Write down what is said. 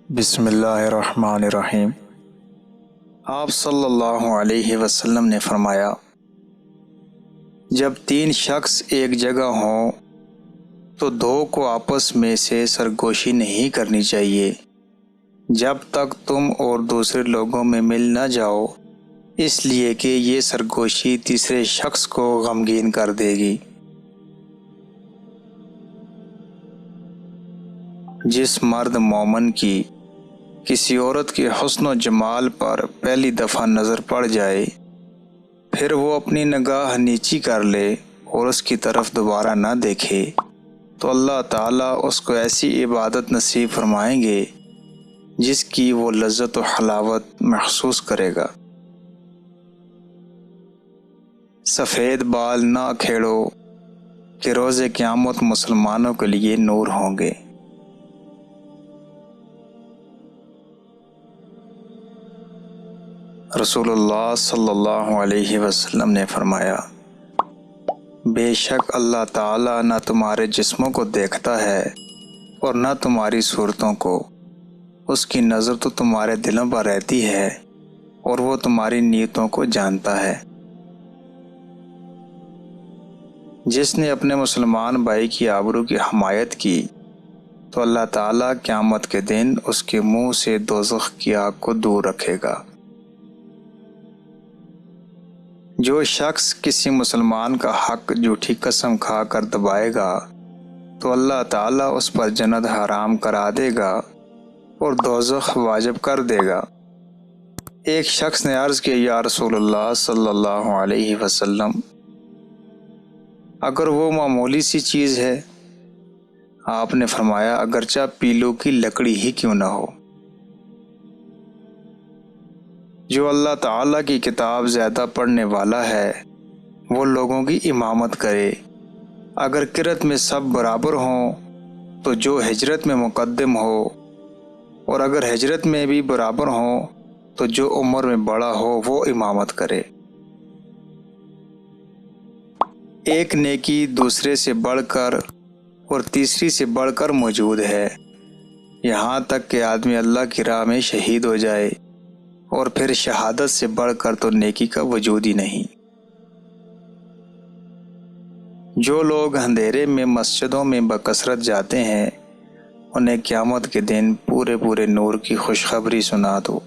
بسم اللہ الرحمن الرحیم۔ آپ صلی اللہ علیہ وسلم نے فرمایا، جب تین شخص ایک جگہ ہوں تو دو کو آپس میں سے سرگوشی نہیں کرنی چاہیے جب تک تم اور دوسرے لوگوں میں مل نہ جاؤ، اس لیے کہ یہ سرگوشی تیسرے شخص کو غمگین کر دے گی۔ جس مرد مومن کی کسی عورت کے حسن و جمال پر پہلی دفعہ نظر پڑ جائے، پھر وہ اپنی نگاہ نیچی کر لے اور اس کی طرف دوبارہ نہ دیکھے، تو اللہ تعالیٰ اس کو ایسی عبادت نصیب فرمائیں گے جس کی وہ لذت و حلاوت محسوس کرے گا۔ سفید بال نہ کھیڑو کہ روز قیامت مسلمانوں کے لیے نور ہوں گے۔ رسول اللہ صلی اللہ علیہ وسلم نے فرمایا، بے شک اللہ تعالیٰ نہ تمہارے جسموں کو دیکھتا ہے اور نہ تمہاری صورتوں کو، اس کی نظر تو تمہارے دلوں پر رہتی ہے اور وہ تمہاری نیتوں کو جانتا ہے۔ جس نے اپنے مسلمان بھائی کی آبرو کی حمایت کی تو اللہ تعالیٰ قیامت کے دن اس کے منہ سے دوزخ کی آگ کو دور رکھے گا۔ جو شخص کسی مسلمان کا حق جھوٹی قسم کھا کر دبائے گا تو اللہ تعالیٰ اس پر جنت حرام کرا دے گا اور دوزخ واجب کر دے گا۔ ایک شخص نے عرض کیا، یا رسول اللہ صلی اللہ علیہ وسلم، اگر وہ معمولی سی چیز ہے؟ آپ نے فرمایا، اگرچہ پیلو کی لکڑی ہی کیوں نہ ہو۔ جو اللہ تعالیٰ کی کتاب زیادہ پڑھنے والا ہے وہ لوگوں کی امامت کرے۔ اگر کرت میں سب برابر ہوں تو جو ہجرت میں مقدم ہو، اور اگر ہجرت میں بھی برابر ہوں تو جو عمر میں بڑا ہو وہ امامت کرے۔ ایک نیکی دوسرے سے بڑھ کر اور تیسری سے بڑھ کر موجود ہے، یہاں تک کہ آدمی اللہ کی راہ میں شہید ہو جائے، اور پھر شہادت سے بڑھ کر تو نیکی کا وجود ہی نہیں۔ جو لوگ اندھیرے میں مسجدوں میں بکثرت جاتے ہیں، انہیں قیامت کے دن پورے نور کی خوشخبری سنا دو۔